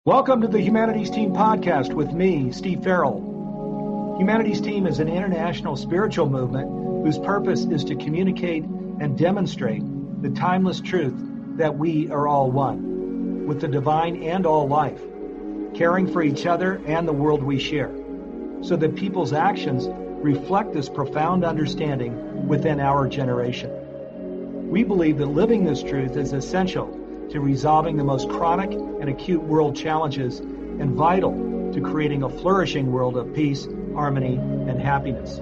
Welcome to the Humanities Team podcast with me, Steve Farrell. Humanities Team is an international spiritual movement whose purpose is to communicate and demonstrate the timeless truth that we are all one, with the divine and all life, caring for each other and the world we share, so that people's actions reflect this profound understanding within our generation. We believe that living this truth is essential to resolving the most chronic and acute world challenges and vital to creating a flourishing world of peace, harmony, and happiness.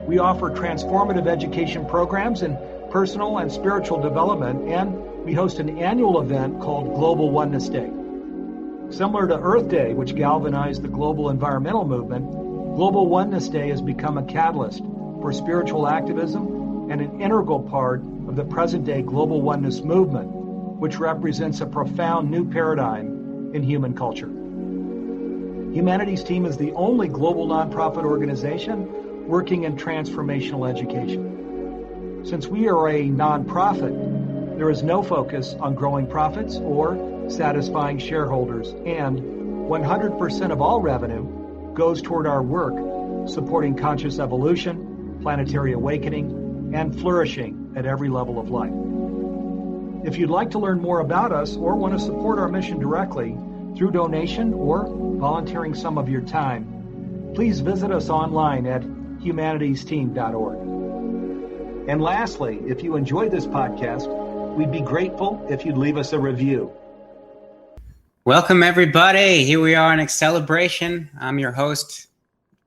We offer transformative education programs in personal and spiritual development, and we host an annual event called Global Oneness Day. Similar to Earth Day, which galvanized the global environmental movement, Global Oneness Day has become a catalyst for spiritual activism and an integral part of the present-day global oneness movement, which represents a profound new paradigm in human culture. Humanities Team is the only global nonprofit organization working in transformational education. Since we are a nonprofit, there is no focus on growing profits or satisfying shareholders, and 100% of all revenue goes toward our work supporting conscious evolution, planetary awakening, and flourishing at every level of life. If you'd like to learn more about us or want to support our mission directly through donation or volunteering some of your time, please visit us online at humanitiesteam.org. And lastly, if you enjoyed this podcast, we'd be grateful if you'd leave us a review. Welcome, everybody. Here we are in Celebration. I'm your host,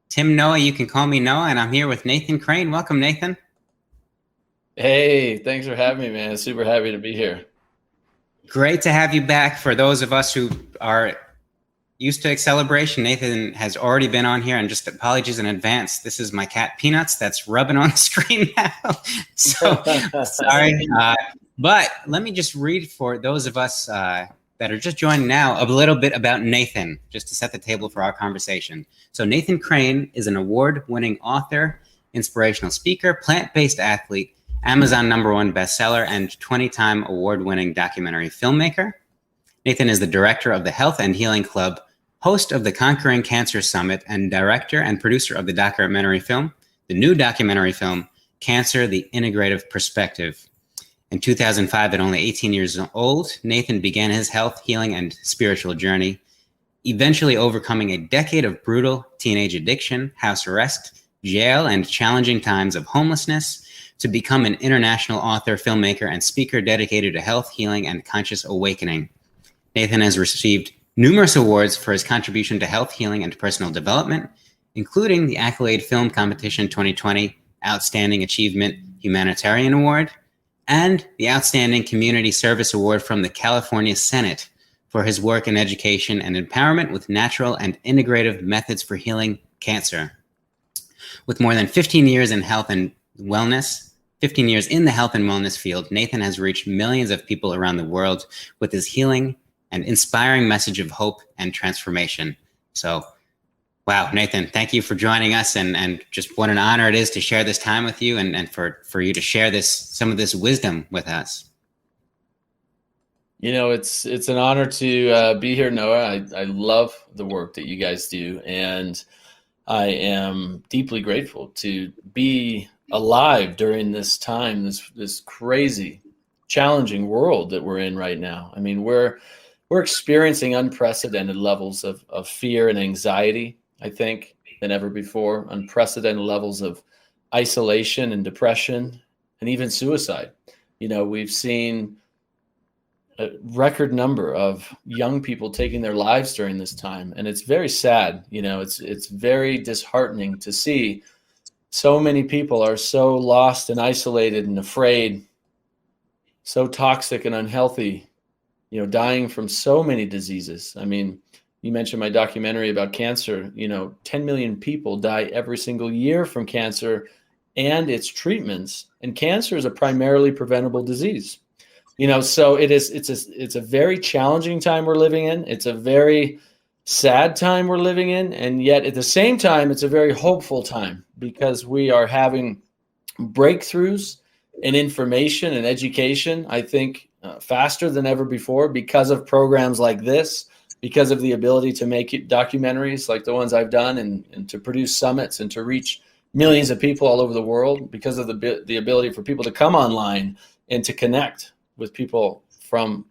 Tim Noah. You can call me Noah, and I'm here with Nathan Crane. Welcome, Nathan. Hey, thanks for having me, man. Super happy to be here. Great to have you back. For those of us who are used to Celebration, Nathan has already been on here, and just apologies in advance. This is my cat Peanuts that's rubbing on the screen now. So sorry. But let me just read for those of us that are just joining now a little bit about Nathan, just to set the table for our conversation. So Nathan Crane is an award-winning author, inspirational speaker, plant-based athlete, Amazon #1 bestseller, and 20-time award-winning documentary filmmaker. Nathan is the director of the Health and Healing Club, host of the Conquering Cancer Summit, and director and producer of the documentary film, the new documentary film, Cancer, the Integrative Perspective. In 2005, at only 18 years old, Nathan began his health, healing, and spiritual journey, eventually overcoming a decade of brutal teenage addiction, house arrest, jail, and challenging times of homelessness, to become an international author, filmmaker, and speaker dedicated to health, healing, and conscious awakening. Nathan has received numerous awards for his contribution to health, healing, and personal development, including the Accolade Film Competition 2020 Outstanding Achievement Humanitarian Award, and the Outstanding Community Service Award from the California Senate for his work in education and empowerment with natural and integrative methods for healing cancer. With more than 15 years in health and wellness, 15 years in the health and wellness field, Nathan has reached millions of people around the world with his healing and inspiring message of hope and transformation. So, wow, Nathan, thank you for joining us, and just what an honor it is to share this time with you, and for you to share some of this wisdom with us. You know, it's an honor to be here, Noah. I love the work that you guys do, and I am deeply grateful to be alive during this time, this crazy, challenging world that we're in right now. I mean, we're experiencing unprecedented levels of fear and anxiety, I think, than ever before. Unprecedented levels of isolation and depression, and even suicide. You know, we've seen a record number of young people taking their lives during this time, and it's very sad. You know, it's very disheartening to see so many people are so lost and isolated and afraid, so toxic and unhealthy, you know, dying from so many diseases. I mean, you mentioned my documentary about cancer. You know, 10 million people die every single year from cancer and its treatments. And cancer is a primarily preventable disease. You know, so it's a very challenging time we're living in. It's a very sad time we're living in, and yet at the same time, it's a very hopeful time, because we are having breakthroughs in information and education, I think, faster than ever before because of programs like this, because of the ability to make documentaries like the ones I've done, and to produce summits and to reach millions of people all over the world, because of the ability for people to come online and to connect with people from,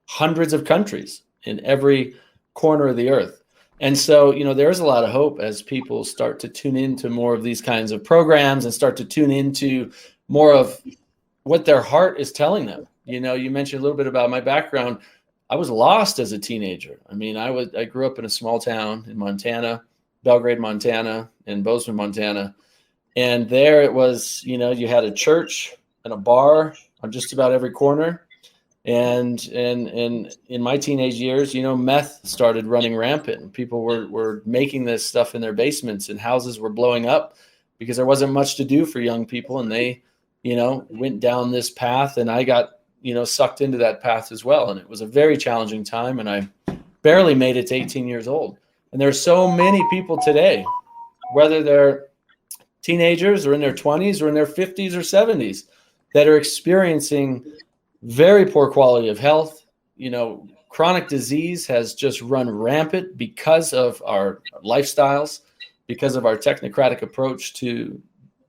hundreds of countries in every corner of the earth. And so, there's a lot of hope as people start to tune into more of these kinds of programs and start to tune into more of what their heart is telling them. You mentioned a little bit about my background. I was lost as a teenager. I grew up in a small town in Montana, Belgrade, Montana, and Bozeman, Montana. And there it was, you had a church and a bar on just about every corner. And in my teenage years, meth started running rampant. People were making this stuff in their basements, and houses were blowing up because there wasn't much to do for young people. And they, went down this path, and I got, sucked into that path as well. And it was a very challenging time, and I barely made it to 18 years old. And there's so many people today, whether they're teenagers or in their 20s or in their 50s or 70s, that are experiencing very poor quality of health. Chronic disease has just run rampant because of our lifestyles, because of our technocratic approach to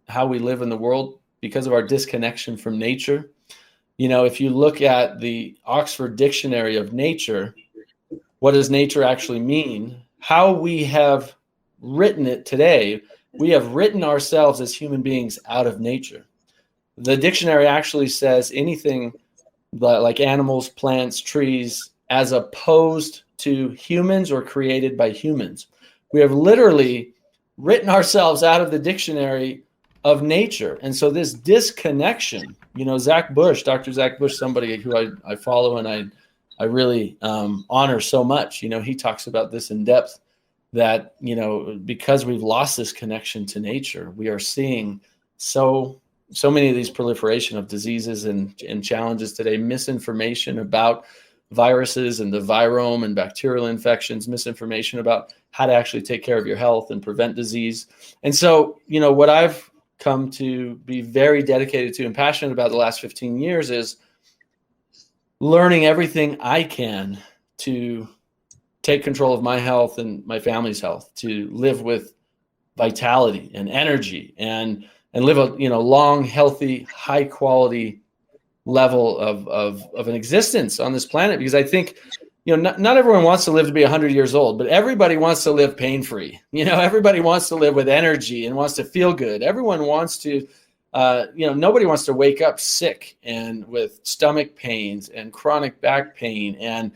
how we live in the world, because of our disconnection from nature. If you look at the Oxford Dictionary of Nature, what does nature actually mean? How we have written it today, we have written ourselves as human beings out of nature. The dictionary actually says anything like animals, plants, trees, as opposed to humans or created by humans. We have literally written ourselves out of the dictionary of nature. And so this disconnection, Dr. Zach Bush, somebody who I follow and I really honor so much, he talks about this in depth, that, because we've lost this connection to nature, we are seeing so many of these proliferation of diseases and challenges today, misinformation about viruses and the virome and bacterial infections, misinformation about how to actually take care of your health and prevent disease. And so, what I've come to be very dedicated to and passionate about the last 15 years is learning everything I can to take control of my health and my family's health, to live with vitality and energy and live a long, healthy, high quality level of an existence on this planet. Because I think, not everyone wants to live to be 100 years old, but everybody wants to live pain-free. Everybody wants to live with energy and wants to feel good. Everyone wants to, nobody wants to wake up sick and with stomach pains and chronic back pain and,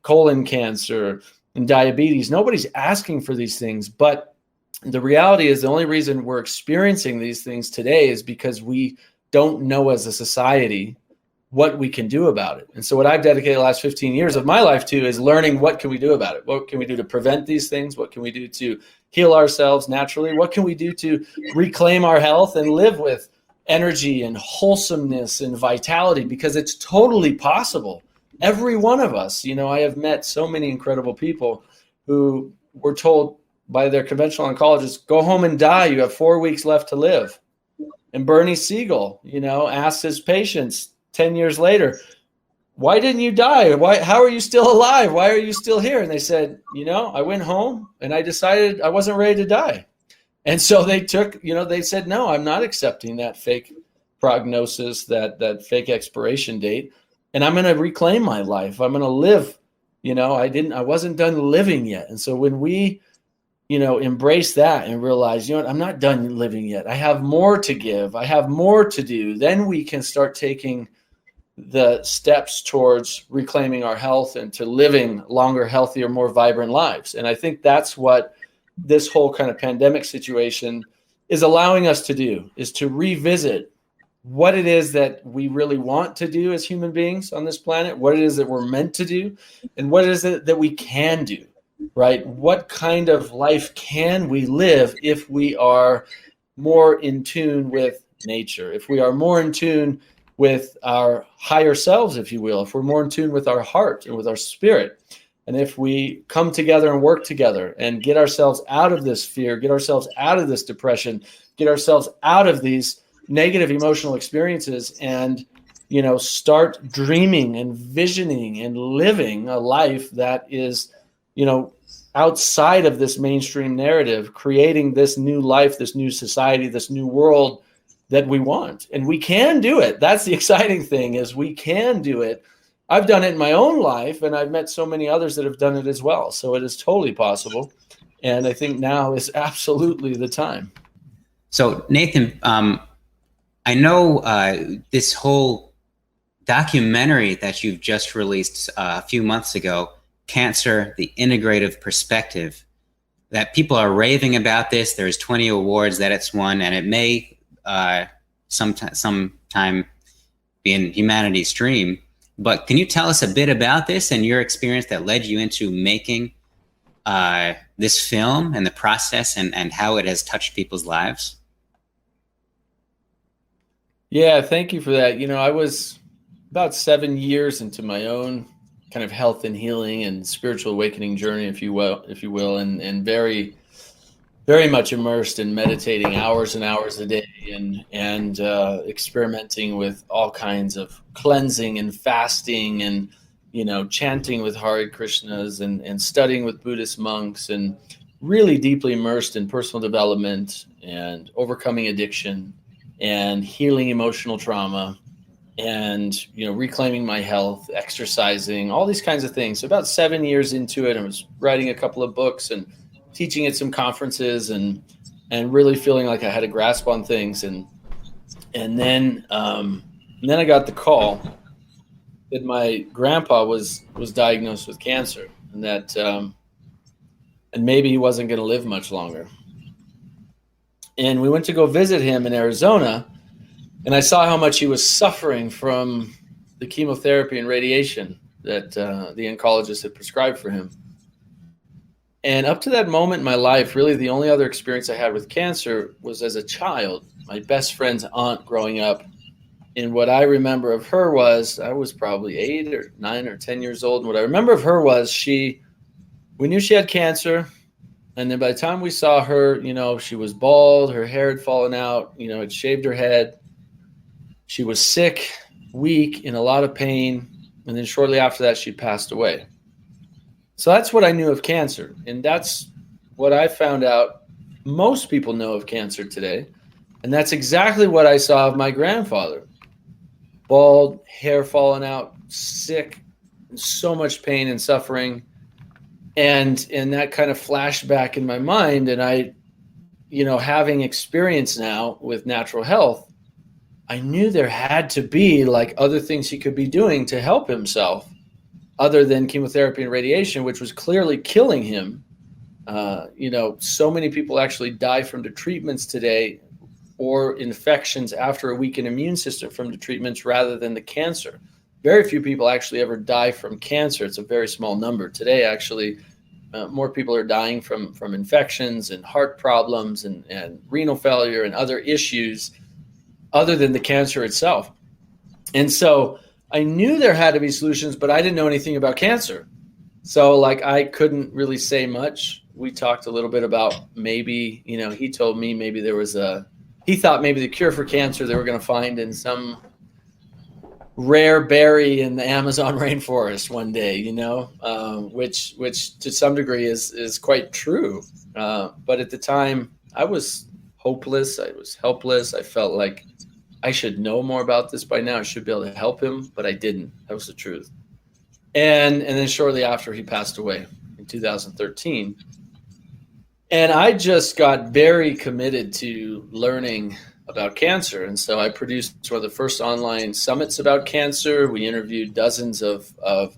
colon cancer and diabetes. Nobody's asking for these things, but the reality is the only reason we're experiencing these things today is because we don't know as a society what we can do about it. And so what I've dedicated the last 15 years of my life to is learning what can we do about it? What can we do to prevent these things? What can we do to heal ourselves naturally? What can we do to reclaim our health and live with energy and wholesomeness and vitality? Because it's totally possible. Every one of us, I have met so many incredible people who were told by their conventional oncologists, go home and die. You have 4 weeks left to live. And Bernie Siegel, asked his patients 10 years later, why didn't you die? How are you still alive? Why are you still here? And they said, I went home and I decided I wasn't ready to die. And so they took, they said, no, I'm not accepting that fake prognosis, that fake expiration date. And I'm going to reclaim my life. I'm going to live. I wasn't done living yet. And so when we, embrace that and realize, I'm not done living yet. I have more to give. I have more to do. Then we can start taking the steps towards reclaiming our health and to living longer, healthier, more vibrant lives. And I think that's what this whole kind of pandemic situation is allowing us to do, is to revisit what it is that we really want to do as human beings on this planet, what it is that we're meant to do, and what it is that we can do, right? What kind of life can we live if we are more in tune with nature, if we are more in tune with our higher selves, if you will, if we're more in tune with our heart and with our spirit, and if we come together and work together and get ourselves out of this fear, get ourselves out of this depression, get ourselves out of these negative emotional experiences and start dreaming and visioning and living a life that is, outside of this mainstream narrative, creating this new life, this new society, this new world that we want. And we can do it. That's the exciting thing, is we can do it. I've done it in my own life, and I've met so many others that have done it as well. So it is totally possible. And I think now is absolutely the time. So Nathan, I know this whole documentary that you've just released a few months ago, Cancer, the Integrative Perspective, that people are raving about this. There's 20 awards that it's won, and it may sometime be in humanity's dream. But can you tell us a bit about this and your experience that led you into making this film and the process and how it has touched people's lives? Yeah, thank you for that. I was about 7 years into my own kind of health and healing and spiritual awakening journey, if you will, and very, very much immersed in meditating hours and hours a day and experimenting with all kinds of cleansing and fasting and, chanting with Hare Krishnas and studying with Buddhist monks, and really deeply immersed in personal development and overcoming addiction and healing emotional trauma and, reclaiming my health, exercising, all these kinds of things. So about 7 years into it, I was writing a couple of books and teaching at some conferences and really feeling like I had a grasp on things. And then I got the call that my grandpa was diagnosed with cancer, and that and maybe he wasn't going to live much longer. And we went to go visit him in Arizona, and I saw how much he was suffering from the chemotherapy and radiation that the oncologist had prescribed for him. And up to that moment in my life, really the only other experience I had with cancer was as a child. My best friend's aunt growing up. And what I remember of her was, I was probably 8 or 9 or 10 years old. And what I remember of her was we knew she had cancer. And then by the time we saw her, she was bald, her hair had fallen out, had shaved her head. She was sick, weak, in a lot of pain. And then shortly after that, she passed away. So that's what I knew of cancer. And that's what I found out most people know of cancer today. And that's exactly what I saw of my grandfather. Bald, hair falling out, sick, so much pain and suffering. And that kind of flashed back in my mind. And I, having experience now with natural health, I knew there had to be like other things he could be doing to help himself other than chemotherapy and radiation, which was clearly killing him. So many people actually die from the treatments today, or infections after a weakened immune system from the treatments, rather than the cancer. Very few people actually ever die from cancer. It's a very small number. Today, actually, more people are dying from infections and heart problems and renal failure and other issues other than the cancer itself. And so I knew there had to be solutions, but I didn't know anything about cancer. So I couldn't really say much. We talked a little bit about maybe, he told me maybe he thought maybe the cure for cancer they were going to find in some rare berry in the Amazon rainforest one day, which to some degree is quite true. But at the time I was hopeless. I was helpless. I felt like I should know more about this by now. I should be able to help him, but I didn't. That was the truth. And then shortly after, he passed away in 2013. And I just got very committed to learning about cancer. And so I produced one of the first online summits about cancer. We interviewed dozens of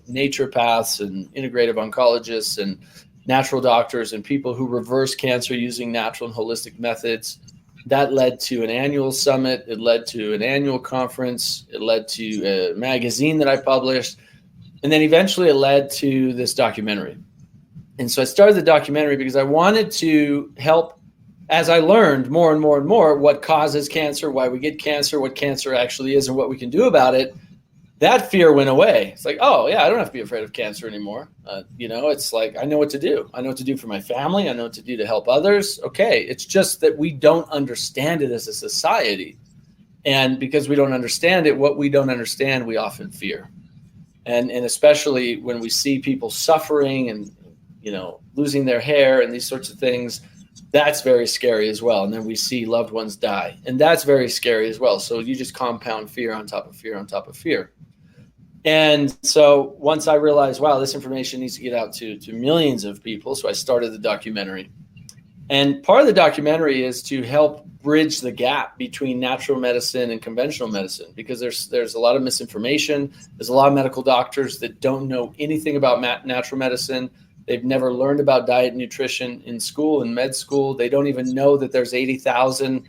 naturopaths and integrative oncologists and natural doctors and people who reverse cancer using natural and holistic methods. That led to an annual summit. It led to an annual conference. It led to a magazine that I published. And then eventually it led to this documentary. And so I started the documentary because I wanted to help, as I learned more and more and more, what causes cancer, why we get cancer, what cancer actually is, and what we can do about it. That fear went away. It's like, oh, yeah, I don't have to be afraid of cancer anymore. It's like, I know what to do. I know what to do for my family. I know what to do to help others. Okay, it's just that we don't understand it as a society. And because we don't understand it, what we don't understand, we often fear. And especially when we see people suffering and, losing their hair and these sorts of things, that's very scary as well. And then we see loved ones die, and that's very scary as well. So you just compound fear on top of fear on top of fear. And so once I realized, wow, this information needs to get out to millions of people, so I started the documentary. And part of the documentary is to help bridge the gap between natural medicine and conventional medicine, because there's a lot of misinformation. There's a lot of medical doctors that don't know anything about natural medicine. They've never learned about diet and nutrition in school, in med school. They don't even know that there's 80,000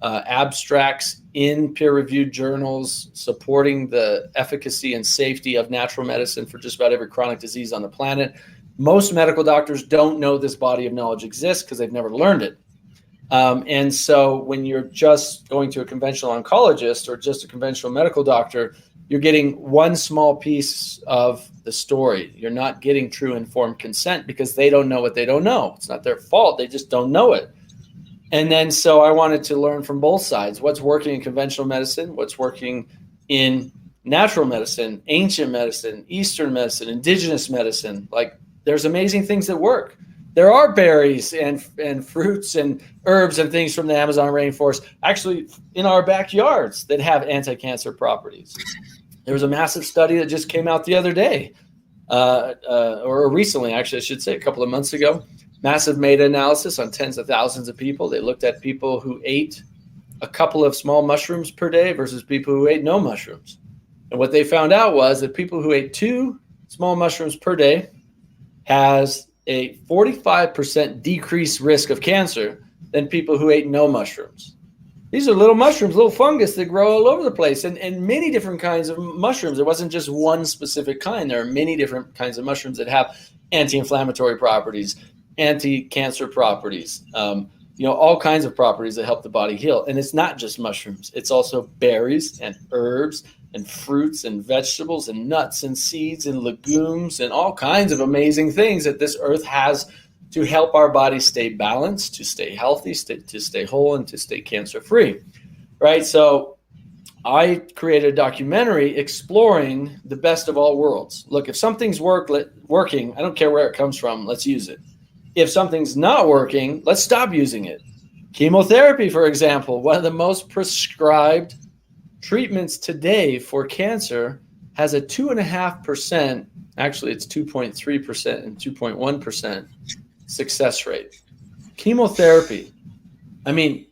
abstracts in peer-reviewed journals supporting the efficacy and safety of natural medicine for just about every chronic disease on the planet. Most medical doctors don't know this body of knowledge exists because they've never learned it. And so when you're just going to a conventional oncologist or just a conventional medical doctor, you're getting one small piece of the story. You're not getting true informed consent because they don't know what they don't know. It's not their fault. They just don't know it. And then so I wanted to learn from both sides. What's working in conventional medicine? What's working in natural medicine, ancient medicine, Eastern medicine, indigenous medicine? Like, there's amazing things that work. There are berries and fruits and herbs and things from the Amazon rainforest actually in our backyards that have anti-cancer properties. There was a massive study that just came out the other day, or recently, actually, I should say, a couple of months ago. Massive meta-analysis on tens of thousands of people. They looked at people who ate a couple of small mushrooms per day versus people who ate no mushrooms. And what they found out was that people who ate 2 small mushrooms per day has a 45% decreased risk of cancer than people who ate no mushrooms. These are little mushrooms, little fungus that grow all over the place, and many different kinds of mushrooms. It wasn't just one specific kind. There are many different kinds of mushrooms that have anti-inflammatory properties, anti-cancer properties, all kinds of properties that help the body heal. And it's not just mushrooms. It's also berries and herbs and fruits and vegetables and nuts and seeds and legumes and all kinds of amazing things that this earth has to help our body stay balanced, to stay healthy, to stay whole, and to stay cancer-free, right? So I created a documentary exploring the best of all worlds. Look, if something's working, I don't care where it comes from, let's use it. If something's not working, let's stop using it. Chemotherapy, for example, one of the most prescribed treatments today for cancer, has a 2.5%, actually it's 2.3% and 2.1% success rate. Chemotherapy. I mean,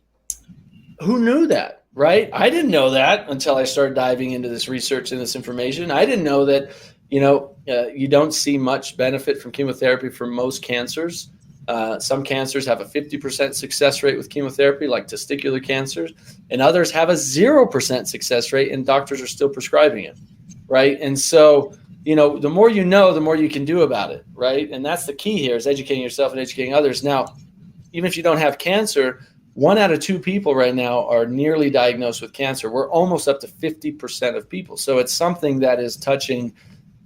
who knew that, right? I didn't know that until I started diving into this research and this information. I didn't know that, you don't see much benefit from chemotherapy for most cancers. Some cancers have a 50% success rate with chemotherapy, like testicular cancers, and others have a 0% success rate, and doctors are still prescribing it, right? And so, the more you know, the more you can do about it, right? And that's the key here, is educating yourself and educating others. Now, even if you don't have cancer, 1 out of 2 people right now are nearly diagnosed with cancer. We're almost up to 50% of people. So it's something that is touching,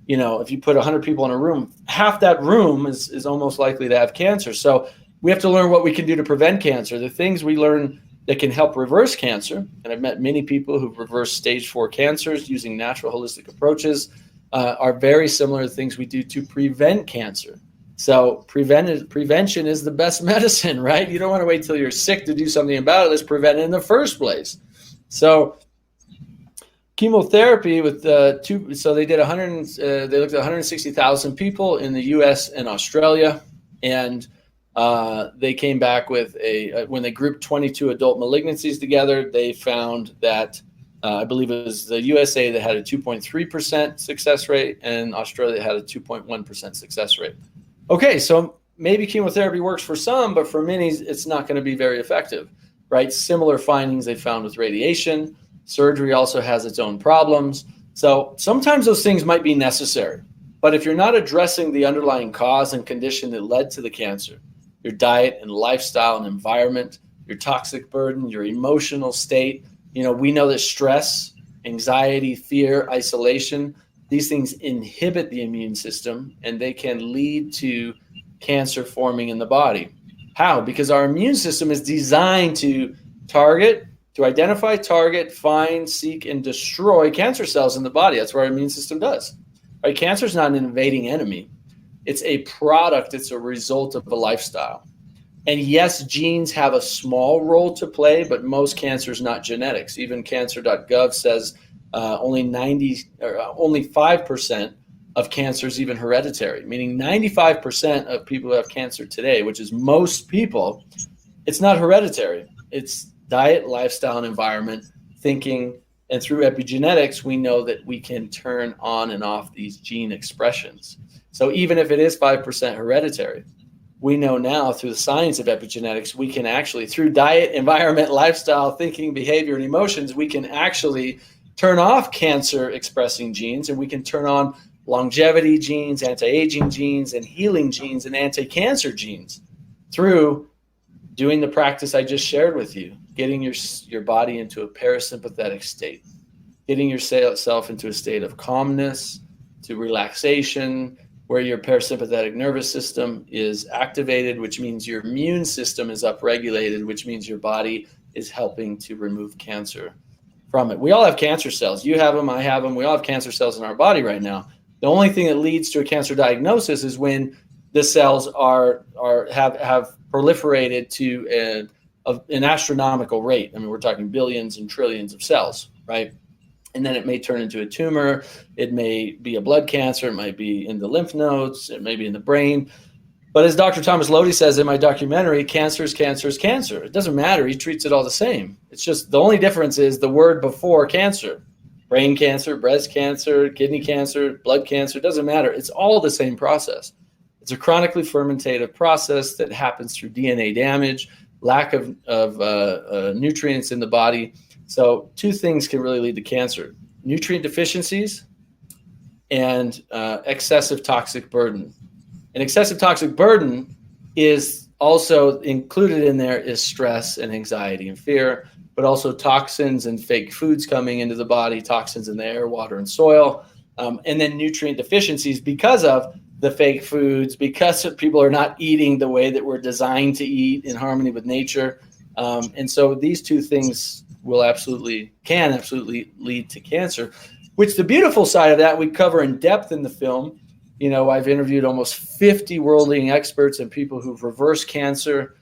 if you put 100 people in a room, half that room is almost likely to have cancer. So we have to learn what we can do to prevent cancer. The things we learn that can help reverse cancer, and I've met many people who've reversed stage 4 cancers using natural holistic approaches, are very similar to things we do to prevent cancer. So prevention is the best medicine, right? You don't want to wait till you're sick to do something about it. Let's prevent it in the first place. So chemotherapy with so they did they looked at 160,000 people in the U.S. and Australia, and they came back with when they grouped 22 adult malignancies together, they found that I believe it was the USA that had a 2.3% success rate, and Australia had a 2.1% success rate. Okay, so maybe chemotherapy works for some, but for many, it's not going to be very effective, right? Similar findings they found with radiation. Surgery also has its own problems. So sometimes those things might be necessary, but if you're not addressing the underlying cause and condition that led to the cancer, your diet and lifestyle and environment, your toxic burden, your emotional state, we know that stress, anxiety, fear, isolation, these things inhibit the immune system, and they can lead to cancer forming in the body. How? Because our immune system is designed to target, to identify, target, find, seek, and destroy cancer cells in the body. That's what our immune system does. Right? Cancer is not an invading enemy. It's a product. It's a result of a lifestyle. And yes, genes have a small role to play, but most cancer is not genetics. Even cancer.gov says only 5% of cancer is even hereditary, meaning 95% of people who have cancer today, which is most people, it's not hereditary. It's diet, lifestyle, and environment, thinking, and through epigenetics, we know that we can turn on and off these gene expressions. So even if it is 5% hereditary, we know now through the science of epigenetics, we can actually, through diet, environment, lifestyle, thinking, behavior, and emotions, we can actually turn off cancer-expressing genes, and we can turn on longevity genes, anti-aging genes, and healing genes, and anti-cancer genes through doing the practice I just shared with you, getting your body into a parasympathetic state, getting yourself into a state of calmness, to relaxation, where your parasympathetic nervous system is activated, which means your immune system is upregulated, which means your body is helping to remove cancer from it. We all have cancer cells. You have them, I have them. We all have cancer cells in our body right now. The only thing that leads to a cancer diagnosis is when the cells have proliferated to an astronomical rate. I mean, we're talking billions and trillions of cells, right? And then it may turn into a tumor. It may be a blood cancer. It might be in the lymph nodes. It may be in the brain. But as Dr. Thomas Lodi says in my documentary, cancer is cancer is cancer. It doesn't matter. He treats it all the same. It's just the only difference is the word before cancer. Brain cancer, breast cancer, kidney cancer, blood cancer. It doesn't matter. It's all the same process. It's a chronically fermentative process that happens through DNA damage, lack of nutrients in the body. So two things can really lead to cancer: nutrient deficiencies and excessive toxic burden. And excessive toxic burden is also included in there is stress and anxiety and fear, but also toxins and fake foods coming into the body, toxins in the air, water, and soil, and then nutrient deficiencies because of the fake foods, because people are not eating the way that we're designed to eat in harmony with nature. And so these two things can absolutely lead to cancer, which the beautiful side of that we cover in depth in the film. You know, I've interviewed almost 50 world-leading experts and people who've reversed cancer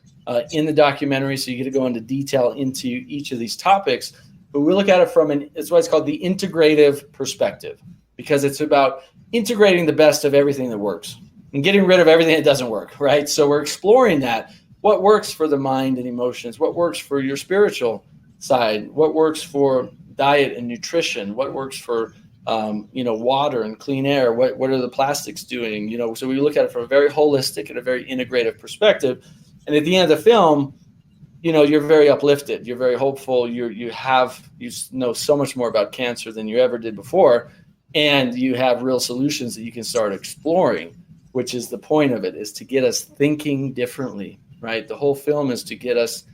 in the documentary. So you get to go into detail into each of these topics, but we look at it from it's what's called the integrative perspective, because it's about integrating the best of everything that works and getting rid of everything that doesn't work, right? So we're exploring that. What works for the mind and emotions? What works for your spiritual side? What works for diet and nutrition? What works for water and clean air? What are the plastics doing? So we look at it from a very holistic and a very integrative perspective. And at the end of the film, you're very uplifted. You're very hopeful. You know so much more about cancer than you ever did before. And you have real solutions that you can start exploring, which is the point of it, is to get us thinking differently, right? The whole film is to get us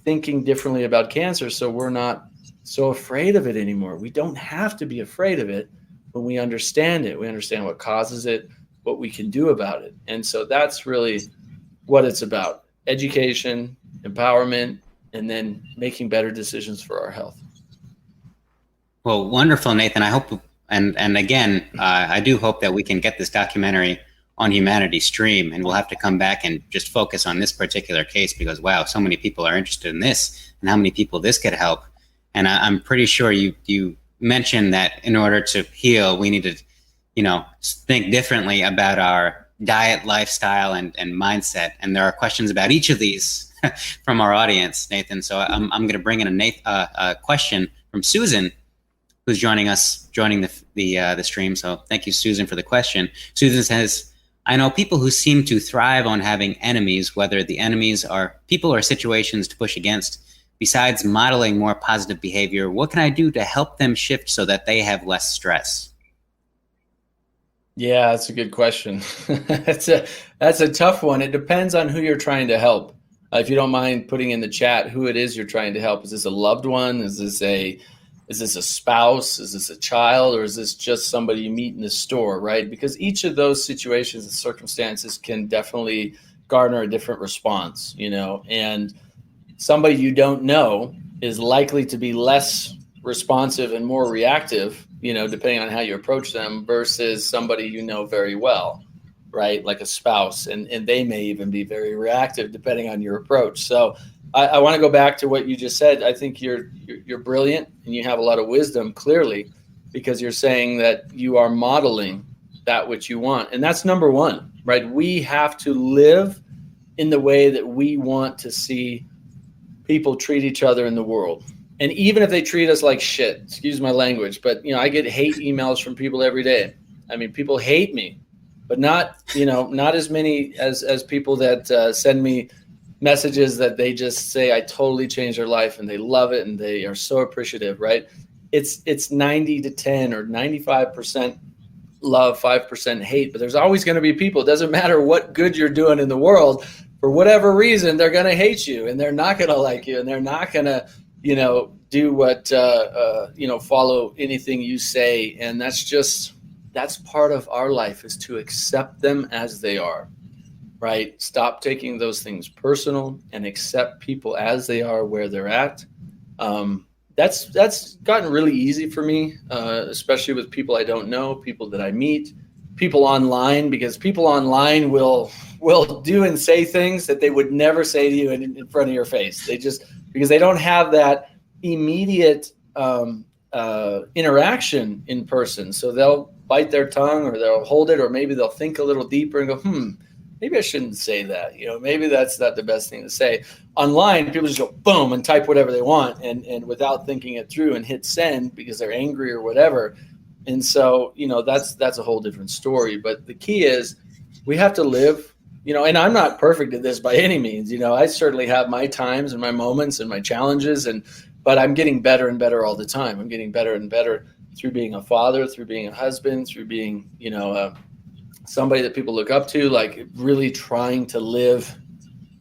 thinking differently about cancer so we're not so afraid of it anymore. We don't have to be afraid of it when we understand it. We understand what causes it, what we can do about it. And so that's really what it's about: education, empowerment, and then making better decisions for our health. Well, wonderful, Nathan. I hope, and again, I do hope that we can get this documentary on Humanity Stream, and we'll have to come back and just focus on this particular case because, wow, so many people are interested in this and how many people this could help. And I'm pretty sure you mentioned that in order to heal, we need to, think differently about our diet, lifestyle, and mindset. And there are questions about each of these from our audience, Nathan. So I'm going to bring in a question from Susan, who's joining the stream. So thank you, Susan, for the question. Susan says, I know people who seem to thrive on having enemies, whether the enemies are people or situations to push against. Besides modeling more positive behavior, what can I do to help them shift so that they have less stress? Yeah, that's a good question. That's a tough one. It depends on who you're trying to help. If you don't mind putting in the chat who it is you're trying to help. Is this a loved one? Is this a spouse? Is this a child? Or is this just somebody you meet in the store, right? Because each of those situations and circumstances can definitely garner a different response, and somebody you don't know is likely to be less responsive and more reactive, depending on how you approach them, versus somebody you know very well, right? Like a spouse, and they may even be very reactive depending on your approach. So I want to go back to what you just said. I think you're brilliant, and you have a lot of wisdom, clearly, because you're saying that you are modeling that which you want. And that's number one, right? We have to live in the way that we want to see people treat each other in the world. And even if they treat us like shit, excuse my language, but I get hate emails from people every day. I mean, people hate me, but not as many as people that send me messages that they just say I totally changed their life and they love it and they are so appreciative, right? It's 90 to 10 or 95% love, 5% hate, but there's always going to be people. It doesn't matter what good you're doing in the world. For whatever reason, they're going to hate you, and they're not going to like you, and they're not going to, do what, follow anything you say. And that's part of our life, is to accept them as they are, right? Stop taking those things personal and accept people as they are, where they're at. That's gotten really easy for me, especially with people I don't know, people that I meet, people online, because people online will do and say things that they would never say to you in front of your face. Because they don't have that immediate interaction in person. So they'll bite their tongue, or they'll hold it, or maybe they'll think a little deeper and go, maybe I shouldn't say that. Maybe that's not the best thing to say. Online, people just go boom and type whatever they want, and without thinking it through, and hit send because they're angry or whatever. And so, that's a whole different story. But the key is we have to live, and I'm not perfect at this by any means. I certainly have my times and my moments and my challenges, but I'm getting better and better all the time. I'm getting better and better through being a father, through being a husband, through being, somebody that people look up to, like really trying to live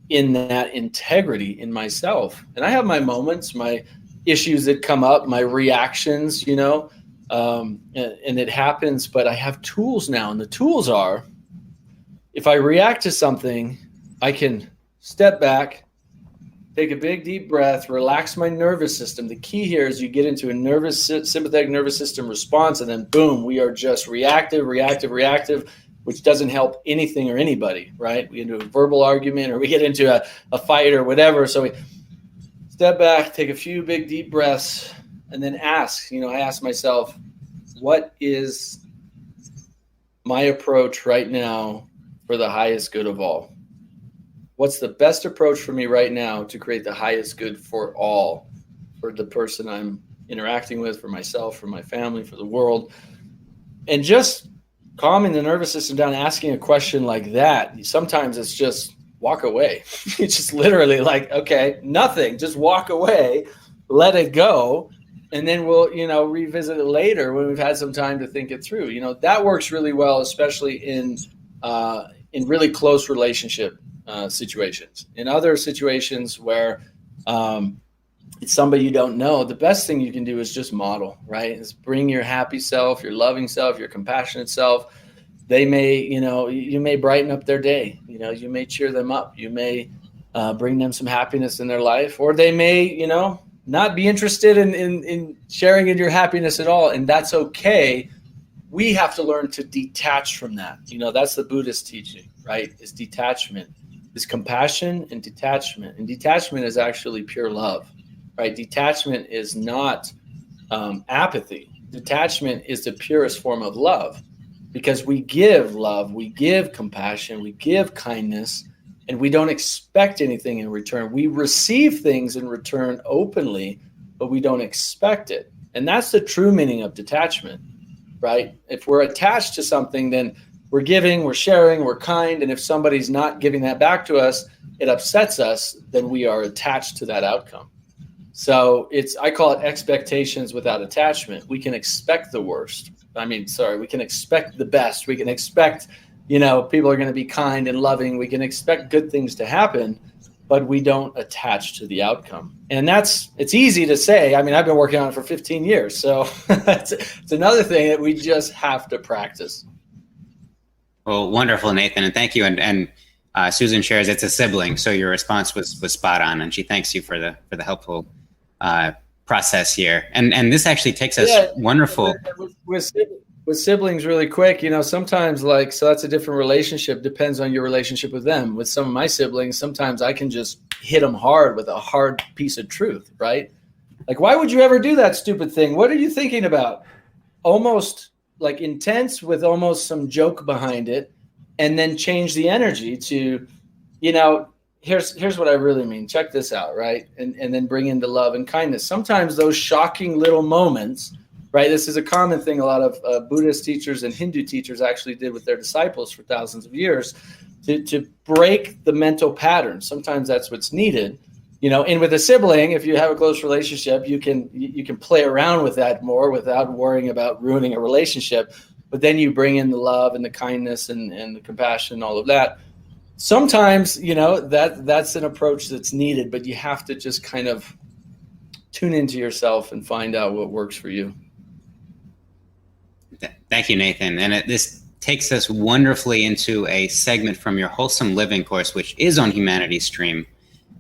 in that integrity in myself. And I have my moments, my issues that come up, my reactions, and it happens, but I have tools now. And the tools are, if I react to something, I can step back, take a big deep breath, relax my nervous system. The key here is you get into a sympathetic nervous system response, and then boom, we are just reactive, which doesn't help anything or anybody, right? We get into a verbal argument, or we get into a fight or whatever. So we step back, take a few big deep breaths, and then ask, I ask myself, what is my approach right now for the highest good of all? What's the best approach for me right now to create the highest good for all, for the person I'm interacting with, for myself, for my family, for the world? And just calming the nervous system down, asking a question like that, sometimes it's just walk away. It's just literally like, okay, nothing, just walk away, let it go. And then we'll, revisit it later when we've had some time to think it through. That works really well, especially in really close relationship situations. In other situations where it's somebody you don't know, the best thing you can do is just model, right? Is bring your happy self, your loving self, your compassionate self. They may, you may brighten up their day. You may cheer them up. You may bring them some happiness in their life, or they may, not be interested in sharing in your happiness at all. And that's okay. We have to learn to detach from that. That's the Buddhist teaching, right? Is detachment, is compassion and detachment. And detachment is actually pure love, right? Detachment is not apathy. Detachment is the purest form of love, because we give love, we give compassion, we give kindness, and we don't expect anything in return. We receive things in return openly, but we don't expect it. And that's the true meaning of detachment, right? If we're attached to something, then we're giving, we're sharing, we're kind. And if somebody's not giving that back to us, it upsets us, then we are attached to that outcome. So I call it expectations without attachment. We can expect the worst. We can expect the best. We can expect, people are going to be kind and loving. We can expect good things to happen, but we don't attach to the outcome. And it's easy to say. I've been working on it for 15 years. So it's another thing that we just have to practice. Well, wonderful, Nathan. And thank you. And Susan shares it's a sibling. So your response was spot on. And she thanks you for the helpful process here. And this actually takes us wonderful. With siblings, really quick, sometimes so that's a different relationship. Depends on your relationship with them. With some of my siblings, sometimes I can just hit them hard with a hard piece of truth, right? Like, why would you ever do that stupid thing? What are you thinking about? Almost like intense with almost some joke behind it, and then change the energy to, here's what I really mean. Check this out, right? And then bring in the love and kindness. Sometimes those shocking little moments, right? This is a common thing a lot of Buddhist teachers and Hindu teachers actually did with their disciples for thousands of years to break the mental pattern. Sometimes that's what's needed. And with a sibling, if you have a close relationship, you can play around with that more without worrying about ruining a relationship. But then you bring in the love and the kindness and the compassion and all of that. Sometimes, that's an approach that's needed, but you have to just kind of tune into yourself and find out what works for you. Thank you, Nathan. And this takes us wonderfully into a segment from your Wholesome Living course, which is on Humanities Stream,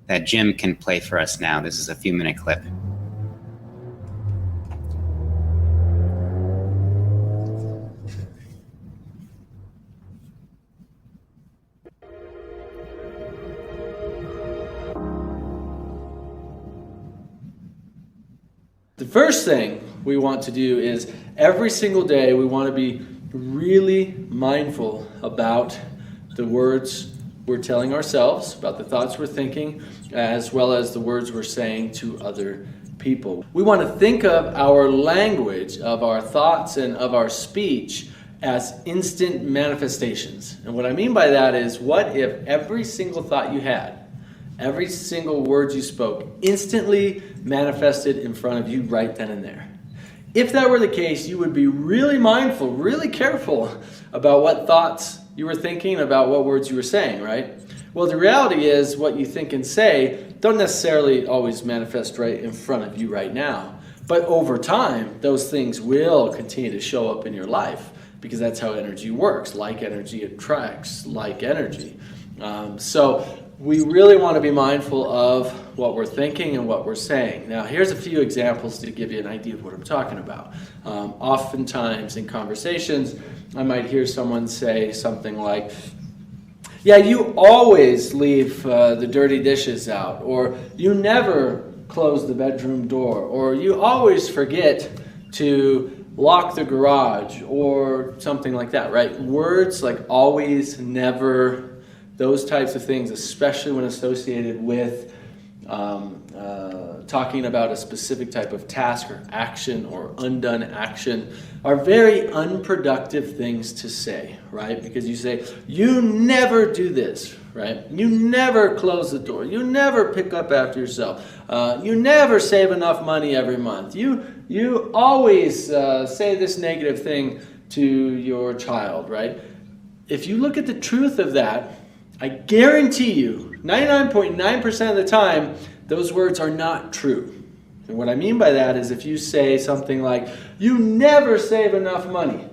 that Jim can play for us now. This is a few-minute clip. The first thing we want to do is every single day we want to be really mindful about the words we're telling ourselves, about the thoughts we're thinking, as well as the words we're saying to other people. We want to think of our language, of our thoughts and of our speech as instant manifestations. And what I mean by that is, what if every single thought you had, every single word you spoke, instantly manifested in front of you right then and there? If that were the case, you would be really mindful, really careful about what thoughts you were thinking, about what words you were saying, right? Well, the reality is what you think and say don't necessarily always manifest right in front of you right now. But over time, those things will continue to show up in your life, because that's how energy works. Like energy attracts like energy. So we really want to be mindful of what we're thinking and what we're saying. Now, here's a few examples to give you an idea of what I'm talking about. Oftentimes in conversations, I might hear someone say something like, yeah, you always leave the dirty dishes out, or you never close the bedroom door, or you always forget to lock the garage, or something like that, right? Words like always, never, those types of things, especially when associated with talking about a specific type of task or action or undone action, are very unproductive things to say, right? Because you say, you never do this, right? You never close the door. You never pick up after yourself. You never save enough money every month. You always say this negative thing to your child, right? If you look at the truth of that, I guarantee you, 99.9% of the time, those words are not true. And what I mean by that is, if you say something like, you never save enough money,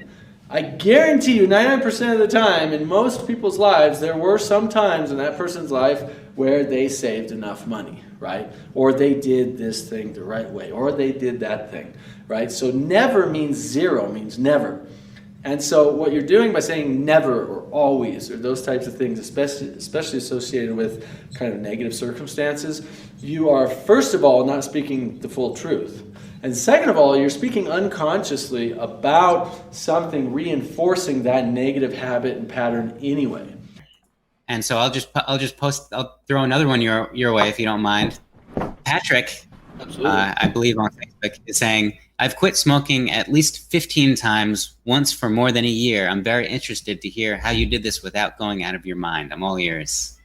I guarantee you 99% of the time in most people's lives, there were some times in that person's life where they saved enough money, right? Or they did this thing the right way, or they did that thing, right? So never means zero, means never. And so what you're doing by saying never or always or those types of things, especially associated with kind of negative circumstances, you are, first of all, not speaking the full truth. And second of all, you're speaking unconsciously about something reinforcing that negative habit and pattern anyway. And so I'll throw another one your way if you don't mind. Patrick, I believe on Facebook, is saying, I've quit smoking at least 15 times, once for more than a year. I'm very interested to hear how you did this without going out of your mind. I'm all ears.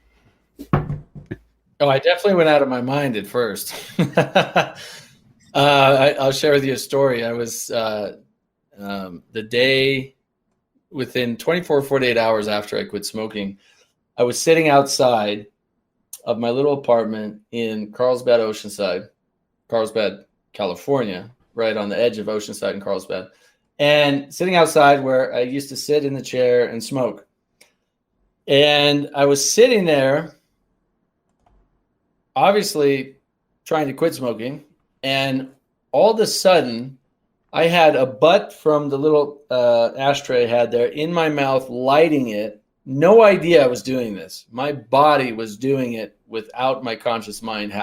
Oh, I definitely went out of my mind at first. I'll share with you a story. I was the day within 24, 48 hours after I quit smoking, I was sitting outside of my little apartment in Carlsbad, California, right on the edge of Oceanside and Carlsbad, and sitting outside where I used to sit in the chair and smoke. And I was sitting there, obviously trying to quit smoking, And all of a sudden, I had a butt from the little ashtray I had there in my mouth, lighting it. No idea I was doing this. My body was doing it without my conscious mind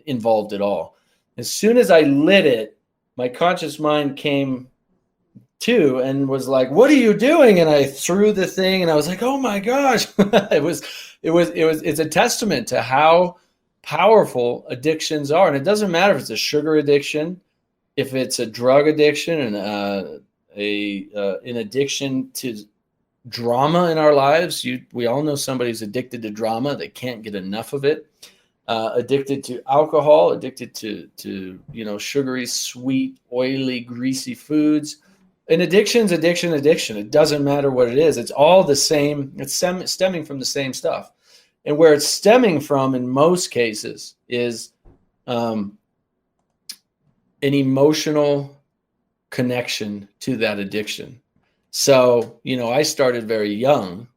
involved at all. As soon as I lit it, my conscious mind came to and was like, "What are you doing?" And I threw the thing, and I was like, "Oh my gosh!" It's a testament to how powerful addictions are, and it doesn't matter if it's a sugar addiction, if it's a drug addiction, and an addiction to drama in our lives. We all know somebody's addicted to drama; they can't get enough of it. Addicted to alcohol, addicted to sugary, sweet, oily, greasy foods. And addiction's addiction. It doesn't matter what it is. It's all the same. It's stemming from the same stuff. And where it's stemming from in most cases is an emotional connection to that addiction. So, I started very young,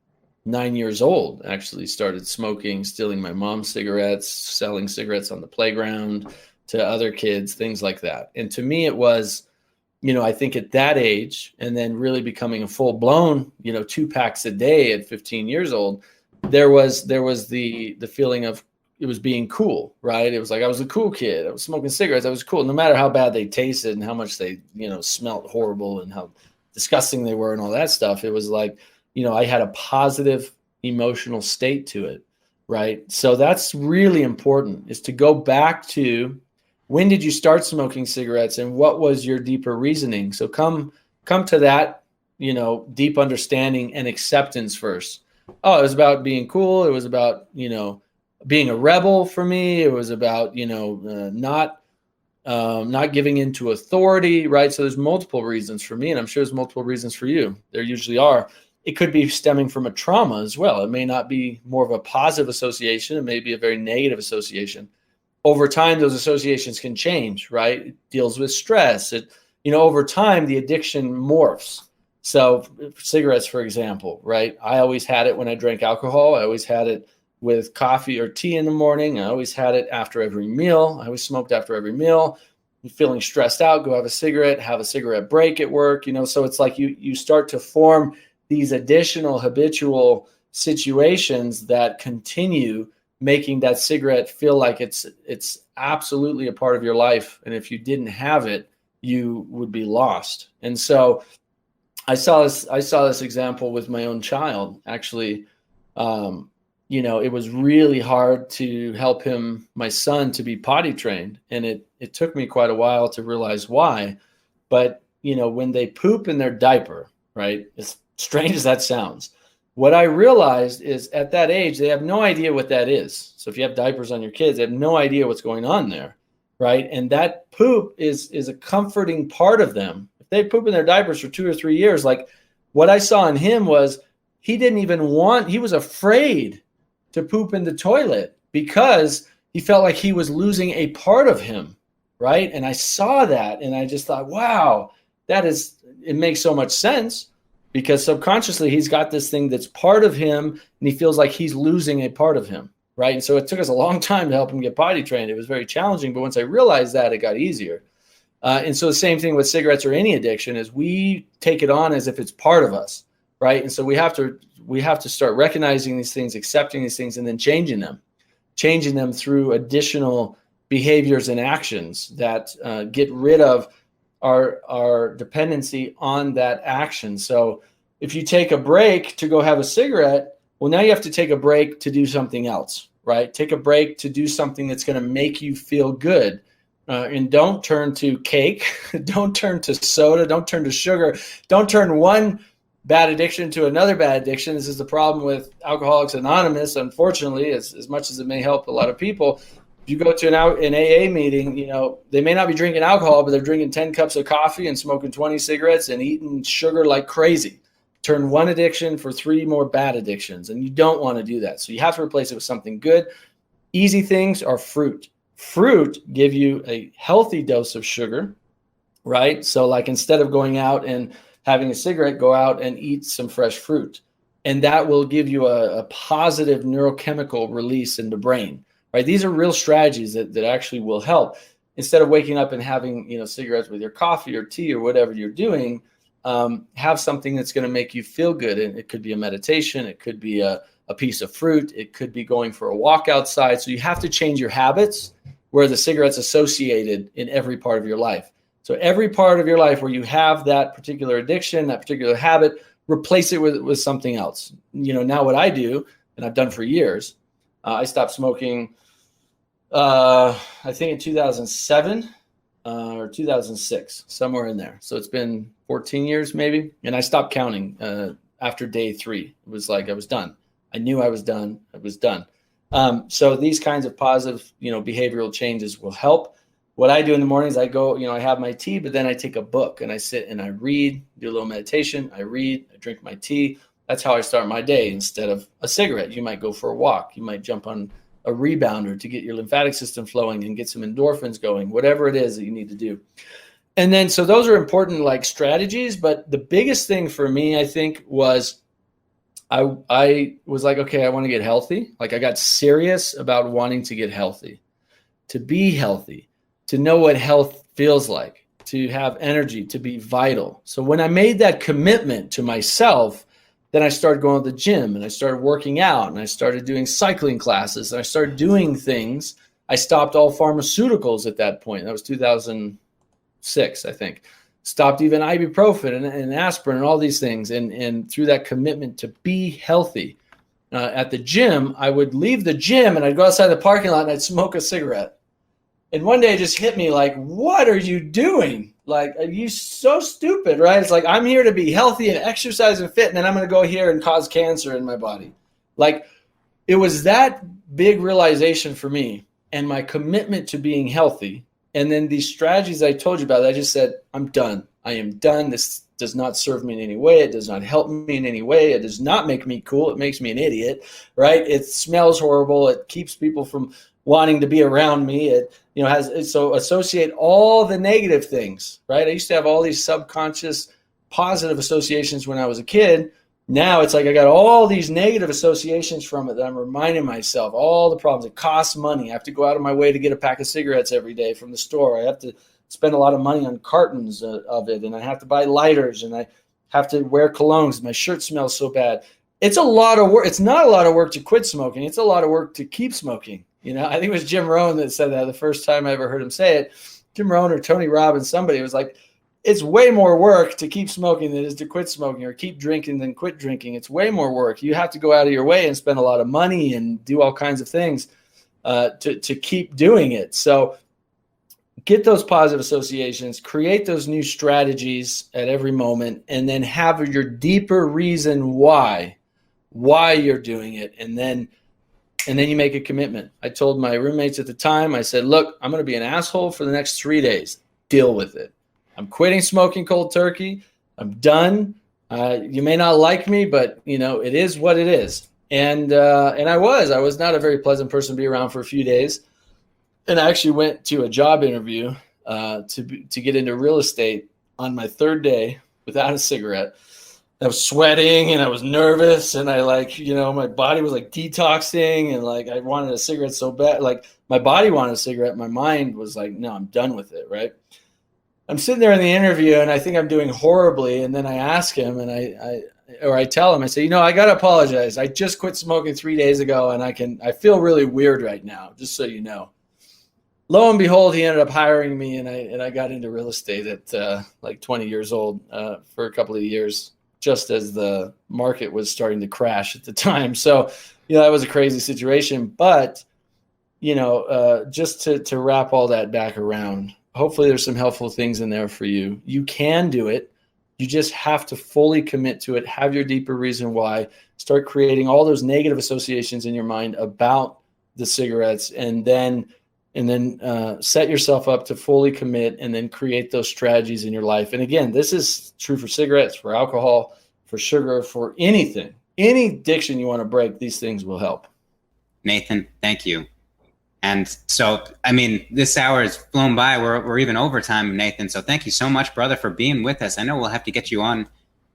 9 years old, actually started smoking, stealing my mom's cigarettes, selling cigarettes on the playground to other kids, things like that. And to me, it was, I think at that age, and then really becoming a full blown, 2 packs a day at 15 years old, there was the feeling of it was being cool, right? It was like I was a cool kid. I was smoking cigarettes. I was cool, no matter how bad they tasted and how much they, smelled horrible and how disgusting they were and all that stuff. It was like, I had a positive emotional state to it, right? So that's really important, is to go back to, when did you start smoking cigarettes and what was your deeper reasoning? So come to that, deep understanding and acceptance first. Oh, it was about being cool. It was about, being a rebel for me. It was about, not giving into authority, right? So there's multiple reasons for me, and I'm sure there's multiple reasons for you. There usually are. It could be stemming from a trauma as well. It may not be more of a positive association. It may be a very negative association. Over time, those associations can change, right? It deals with stress. Over time, the addiction morphs. So cigarettes, for example, right? I always had it when I drank alcohol. I always had it with coffee or tea in the morning. I always had it after every meal. I always smoked after every meal. You're feeling stressed out, go have a cigarette break at work, so it's like you start to form these additional habitual situations that continue making that cigarette feel like it's absolutely a part of your life. And if you didn't have it, you would be lost. And so I saw this example with my own child. Actually, it was really hard to help my son, to be potty trained. And it took me quite a while to realize why. But, when they poop in their diaper, right, as strange as that sounds, what I realized is at that age, they have no idea what that is. So if you have diapers on your kids, they have no idea what's going on there, right? And that poop is a comforting part of them. If they poop in their diapers for 2 or 3 years, like what I saw in him was he was afraid to poop in the toilet because he felt like he was losing a part of him, right? And I saw that and I just thought, wow, it makes so much sense. Because subconsciously, he's got this thing that's part of him, and he feels like he's losing a part of him, right? And so it took us a long time to help him get potty trained. It was very challenging, but once I realized that, it got easier. And so the same thing with cigarettes or any addiction is we take it on as if it's part of us, right? And so we have to start recognizing these things, accepting these things, and then changing them through additional behaviors and actions that get rid of our dependency on that action. So if you take a break to go have a cigarette, well, now you have to take a break to do something else, right? Take a break to do something that's going to make you feel good. And don't turn to cake. Don't turn to soda. Don't turn to sugar. Don't turn one bad addiction to another bad addiction. This is the problem with Alcoholics Anonymous, unfortunately, as much as it may help a lot of people. You go to an AA meeting, they may not be drinking alcohol, but they're drinking 10 cups of coffee and smoking 20 cigarettes and eating sugar like crazy. Turn one addiction for 3 more bad addictions, and you don't want to do that. So you have to replace it with something good. Easy things are fruit. Fruit give you a healthy dose of sugar, right? So like instead of going out and having a cigarette, go out and eat some fresh fruit. And that will give you a positive neurochemical release in the brain. Right, these are real strategies that actually will help. instead of waking up and having, cigarettes with your coffee or tea or whatever you're doing, have something that's going to make you feel good. And it could be a meditation. It could be a piece of fruit. It could be going for a walk outside. So you have to change your habits where the cigarette's associated in every part of your life. So every part of your life where you have that particular addiction, that particular habit, replace it with something else. Now what I do, and I've done for years, I stopped smoking, I think in 2007 or 2006, somewhere in there. So it's been 14 years maybe. And I stopped counting after day 3. It was like I was done. I knew I was done. I was done. So these kinds of positive, behavioral changes will help. What I do in the mornings, I go, I have my tea, but then I take a book and I sit and I read, do a little meditation. I read, I drink my tea. That's how I start my day instead of a cigarette. You might go for a walk. You might jump on a rebounder to get your lymphatic system flowing and get some endorphins going, whatever it is that you need to do. And then, so those are important like strategies. But the biggest thing for me, I think, was I was like, okay, I want to get healthy. Like I got serious about wanting to get healthy, to be healthy, to know what health feels like, to have energy, to be vital. So when I made that commitment to myself, then I started going to the gym and I started working out and I started doing cycling classes and I started doing things. I stopped all pharmaceuticals at that point. That was 2006, I think. Stopped even ibuprofen and aspirin and all these things. And through that commitment to be healthy at the gym, I would leave the gym and I'd go outside the parking lot and I'd smoke a cigarette. And one day it just hit me like, what are you doing? Like, are you so stupid, right? It's like, I'm here to be healthy and exercise and fit, and then I'm going to go here and cause cancer in my body. Like, it was that big realization for me and my commitment to being healthy. And then these strategies I told you about, I just said, I'm done. I am done. This does not serve me in any way. It does not help me in any way. It does not make me cool. It makes me an idiot, right? It smells horrible. It keeps people from wanting to be around me. It, so associate all the negative things, right? I used to have all these subconscious positive associations when I was a kid. Now it's like I got all these negative associations from it that I'm reminding myself, all the problems. It costs money. I have to go out of my way to get a pack of cigarettes every day from the store. I have to spend a lot of money on cartons of it, and I have to buy lighters, and I have to wear colognes. My shirt smells so bad. It's a lot of work. It's not a lot of work to quit smoking. It's a lot of work to keep smoking. I think it was Jim Rohn that said that the first time I ever heard him say it. Jim Rohn or Tony Robbins, somebody was like, it's way more work to keep smoking than it is to quit smoking, or keep drinking than quit drinking. It's way more work. You have to go out of your way and spend a lot of money and do all kinds of things to keep doing it. So get those positive associations, create those new strategies at every moment, and then have your deeper reason why you're doing it. And then you make a commitment. I told my roommates at the time, I said, look, I'm going to be an asshole for the next 3 days. Deal with it. I'm quitting smoking cold turkey. I'm done. You may not like me, but it is what it is. And I was not a very pleasant person to be around for a few days. And I actually went to a job interview to get into real estate on my 3rd day without a cigarette. I was sweating and I was nervous and I my body was like detoxing and like I wanted a cigarette so bad. Like my body wanted a cigarette. My mind was like, no, I'm done with it. Right. I'm sitting there in the interview and I think I'm doing horribly. And then I ask him and I tell him, I say, I got to apologize. I just quit smoking 3 days ago and I feel really weird right now, just so you know. Lo and behold, he ended up hiring me and I got into real estate at like 20 years old for a couple of years, just as the market was starting to crash at the time. So, that was a crazy situation. But, just to wrap all that back around, hopefully there's some helpful things in there for you. You can do it. You just have to fully commit to it. Have your deeper reason why. Start creating all those negative associations in your mind about the cigarettes, and then set yourself up to fully commit and then create those strategies in your life. And again, this is true for cigarettes, for alcohol, for sugar, for anything. Any addiction you want to break, these things will help. Nathan, thank you. And so, this hour has flown by. We're even over time, Nathan. So thank you so much, brother, for being with us. I know we'll have to get you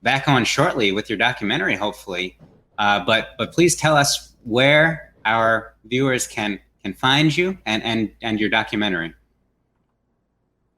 back on shortly with your documentary, hopefully. But please tell us where our viewers can find you and your documentary.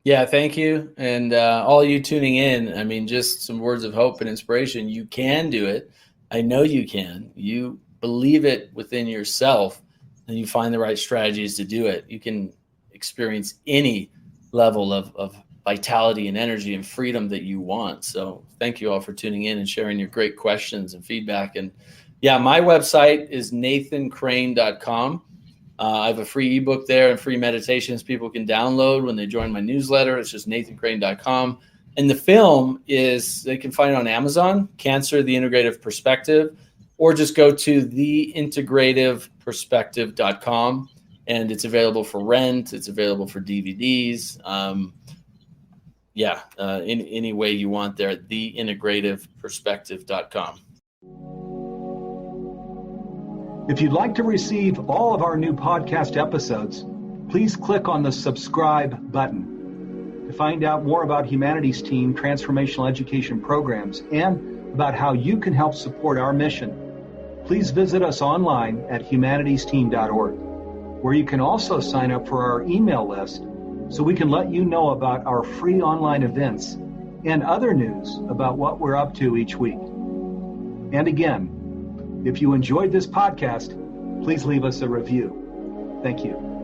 Yeah, thank you. And all you tuning in, I mean, just some words of hope and inspiration. You can do it. I know you can. You believe it within yourself and you find the right strategies to do it. You can experience any level of vitality and energy and freedom that you want. So thank you all for tuning in and sharing your great questions and feedback. And yeah, my website is nathancrane.com. I have a free ebook there and free meditations people can download when they join my newsletter. It's just nathancrane.com. And the film they can find it on Amazon, Cancer, the Integrative Perspective, or just go to theintegrativeperspective.com. And it's available for rent. It's available for DVDs. Any way you want there, theintegrativeperspective.com. If you'd like to receive all of our new podcast episodes, please click on the subscribe button. To find out more about Humanities Team transformational education programs and about how you can help support our mission, please visit us online at humanitiesteam.org, where you can also sign up for our email list so we can let you know about our free online events and other news about what we're up to each week. And again, if you enjoyed this podcast, please leave us a review. Thank you.